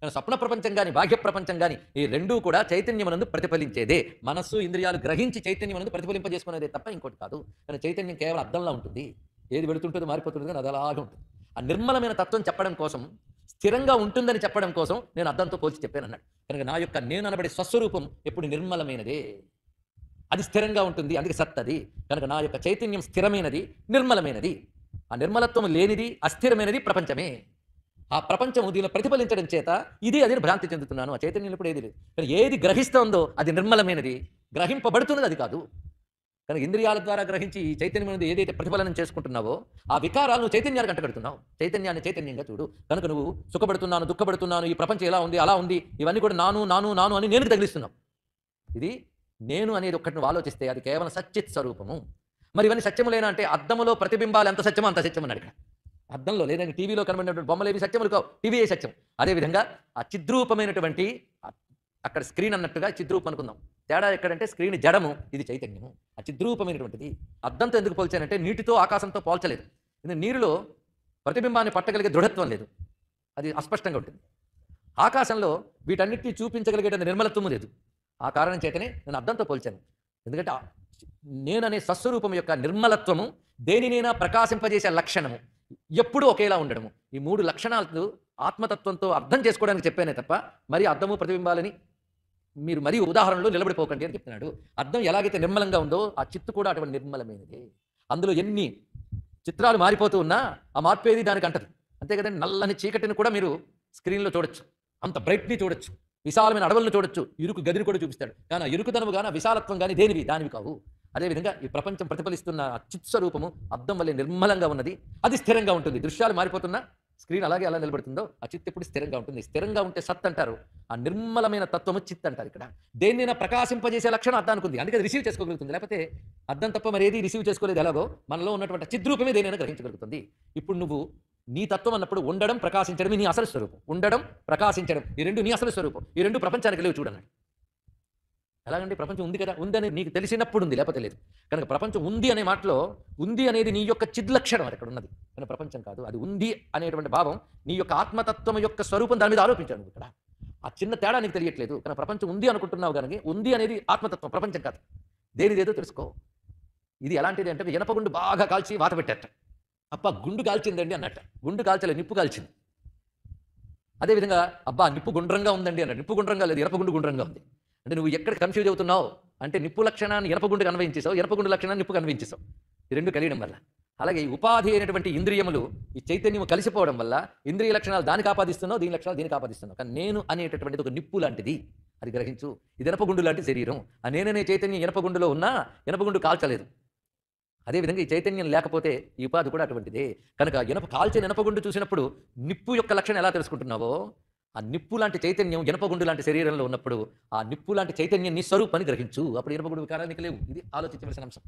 కానీ స్వప్న ప్రపంచం గాని, బాహ్య ప్రపంచం గాని ఈ రెండూ కూడా చైతన్యమునందు ప్రతిఫలించేదే. మనస్సు, ఇంద్రియాలు గ్రహించి చైతన్యమునందు ప్రతిఫలింపజేసుకునేదే తప్ప ఇంకోటి కాదు. కానీ చైతన్యం కేవలం అద్దంలా ఉంటుంది. ఏది వెళుతుంటుందో మారిపోతుంటుంది కానీ అది అలాగే ఉంటుంది. ఆ నిర్మలమైన తత్వం చెప్పడం కోసం, స్థిరంగా ఉంటుందని చెప్పడం కోసం నేను అద్దంతో పోల్చి చెప్పానన్నాడు. కనుక నా యొక్క నేను అనబడే స్వస్వరూపం ఎప్పుడు నిర్మలమైనదే. అది స్థిరంగా ఉంటుంది. అందుకే సత్ అది. కనుక నా యొక్క చైతన్యం స్థిరమైనది, నిర్మలమైనది. ఆ నిర్మలత్వం లేనిది, అస్థిరమైనది ప్రపంచమే. ఆ ప్రపంచము దీనిలో ప్రతిఫలించడం చేత ఇది అది భ్రాంతి చెందుతున్నాను. ఆ చైతన్యంలో ఇప్పుడు ఏది లేదు. కానీ ఏది గ్రహిస్తోందో అది నిర్మలమైనది, గ్రహింపబడుతున్నది అది కాదు. కనుక ఇంద్రియాల ద్వారా గ్రహించి ఈ చైతన్యం అనేది ఏదైతే ప్రతిఫలనం చేసుకుంటున్నావో ఆ వికారాలు నువ్వు చైతన్యానికి అంటగడుతున్నావు. చైతన్యాన్ని చైతన్యంగా చూడు. కనుక నువ్వు సుఖపడుతున్నాను, దుఃఖపడుతున్నాను, ఈ ప్రపంచం ఎలా ఉంది, అలా ఉంది, ఇవన్నీ కూడా నాను నాను నాను అని నేను తగిలిస్తున్నావు. ఇది నేను అనేది ఒక్కటి నువ్వు ఆలోచిస్తే అది కేవలం సచ్చిత్ స్వరూపము. మరి ఇవన్నీ సత్యములేనా అంటే అద్దములో ప్రతిబింబాలు ఎంత సత్యమో అంత సత్యం అన్నాడు ఇక్కడ. అద్దంలో లేదంటే టీవీలో కనబడినటువంటి బొమ్మలు ఏవి సత్యములు కావు, టీవీయే సత్యం. అదేవిధంగా ఆ చిద్రూపమైనటువంటి అక్కడ స్క్రీన్ అన్నట్టుగా చిద్రూపం అనుకుందాం. తేడా ఎక్కడంటే స్క్రీన్ జడము, ఇది చైతన్యము. ఆ చిద్రూపమైనటువంటిది. అద్దంతో ఎందుకు పోల్చానంటే నీటితో ఆకాశంతో పోల్చలేదు. ఇది నీరులో ప్రతిబింబాన్ని పట్టగలిగే దృఢత్వం లేదు, అది అస్పష్టంగా ఉంటుంది. ఆకాశంలో వీటన్నిటిని చూపించగలిగేటువంటి నిర్మలత్వము లేదు. ఆ కారణం చేతనే నేను అద్దంతో పోల్చాను. ఎందుకంటే నేననే స్వస్వరూపం యొక్క నిర్మలత్వము దేనినైనా ప్రకాశింపజేసే లక్షణము ఎప్పుడూ ఒకేలా ఉండడము. ఈ మూడు లక్షణాలు ఆత్మతత్వంతో అర్థం చేసుకోవడానికి చెప్పానే తప్ప మరి అద్దము ప్రతిబింబాలని మీరు మరీ ఉదాహరణలో నిలబడిపోకండి అని చెప్తున్నాడు. అద్దం ఎలాగైతే నిర్మలంగా ఉందో ఆ చిత్తు కూడా అటువంటి నిర్మలమైనది. అందులో ఎన్ని చిత్రాలు మారిపోతూ ఉన్నా ఆ మార్పు ఏది దానికి అంటది. అంతే కదండి. నల్లని చీకటిని కూడా మీరు స్క్రీన్లో చూడొచ్చు, అంత బ్రైట్ని చూడొచ్చు, విశాలమైన అడవులను చూడొచ్చు, ఇరుకు గదిని కూడా చూపిస్తాడు. కానీ ఆ ఇరుకుదనము కానీ విశాలత్వం కానీ దానివి కావు. అదేవిధంగా ఈ ప్రపంచం ప్రతిఫలిస్తున్న చిత్ స్వరూపము అద్దం వల్లే నిర్మలంగా ఉన్నది, అది స్థిరంగా ఉంటుంది. దృశ్యాలు మారిపోతున్నా స్క్రీన్ అలాగే ఎలా నిలబడుతుందో ఆ చిత్ ఎప్పుడు స్థిరంగా ఉంటుంది. స్థిరంగా ఉంటే సత్ అంటారు. ఆ నిర్మలమైన తత్వము చిత్ అంటారు. ఇక్కడ దేన్నైనా ప్రకాశింపజేసే లక్షణం అద్దానికి ఉంది, అందుకే అది రిసీవ్ చేసుకోగలుగుతుంది. లేకపోతే అద్దం తప్ప మరి ఏది రిసీవ్ చేసుకోలేదు. ఎలాగో మనలో ఉన్నటువంటి చిద్రూపమే దేనైనా గ్రహించగలుగుతుంది. ఇప్పుడు నువ్వు నీ తత్వం అన్నప్పుడు ఉండడం, ప్రకాశించడం నీ అసలు స్వరూపం. ఉండడం, ప్రకాశించడం ఈ రెండు నీ అసలు స్వరూపం. ఈ రెండు ప్రపంచానికి లేవు చూడన్నాడు. ఎలాగండి? ప్రపంచం ఉంది కదా, ఉందని నీకు తెలిసినప్పుడు ఉంది, లేకపోతే లేదు. కనుక ప్రపంచం ఉంది అనే మాటలో ఉంది అనేది నీ యొక్క చిద్లక్షణం అది అక్కడ ఉన్నది, కానీ ప్రపంచం కాదు. అది ఉంది అనేటువంటి భావం నీ యొక్క ఆత్మతత్వం యొక్క స్వరూపం దాని మీద ఆరోపించాడు నువ్వు ఇక్కడ. ఆ చిన్న తేడా నీకు తెలియట్లేదు. కానీ ప్రపంచం ఉంది అనుకుంటున్నావు కనుక ఉంది అనేది ఆత్మతత్వం, ప్రపంచం కాదు. దేనిదేదో తెలుసుకో. ఇది ఎలాంటిది అంటే ఇనపగుండు బాగా కాల్చి వాత పెట్టేట, అప్ప గుండు కాల్చిందండి అన్నట్ట. గుండు కాల్చలేదు, నిప్పు కాల్చింది. అదేవిధంగా అబ్బా నిప్పు గుండ్రంగా ఉందండి అన్నట్టు. నిప్పు గుండ్రంగా లేదు, ఇనపగుండు గుండ్రంగా ఉంది. అంటే నువ్వు ఎక్కడ కన్ఫ్యూజ్ అవుతున్నావు అంటే నిప్పు లక్షణాన్ని ఇనపగుండుకు అన్వయించేసావు, ఇనపగుండు లక్షణాన్ని నిప్పుకు అన్వయించేసావు. ఈ రెండు కలియడం వల్ల. అలాగే ఈ ఉపాధి అయినటువంటి ఇంద్రియములు ఈ చైతన్యము కలిసిపోవడం వల్ల ఇంద్రియ లక్షణాలు దానికి ఆపాదిస్తున్నావు, దీని లక్షణాలు దీనికి ఆపాదిస్తున్నావు. కానీ నేను అనేటటువంటిది ఒక నిప్పు లాంటిది, అది గ్రహించు. ఇది ఇనపగుండు లాంటి శరీరం. ఆ నేననే చైతన్యం ఇనపగుండులో ఉన్నా ఇనపగుండు కాల్చలేదు. అదేవిధంగా ఈ చైతన్యం లేకపోతే ఈ ఉపాధి కూడా అటువంటిదే. కనుక కాల్చిన ఇనపగుండు చూసినప్పుడు నిప్పు యొక్క లక్షణం ఎలా తెలుసుకుంటున్నావో ఆ నిప్పు లాంటి చైతన్యం ఇనపగుండు లాంటి శరీరంలో ఉన్నప్పుడు ఆ నిప్పు లాంటి చైతన్యం నీ స్వరూపాన్ని గ్రహించు. అప్పుడు ఇనపగుండు వికారానికి లేవు. ఇది ఆలోచించవలసిన అంశం.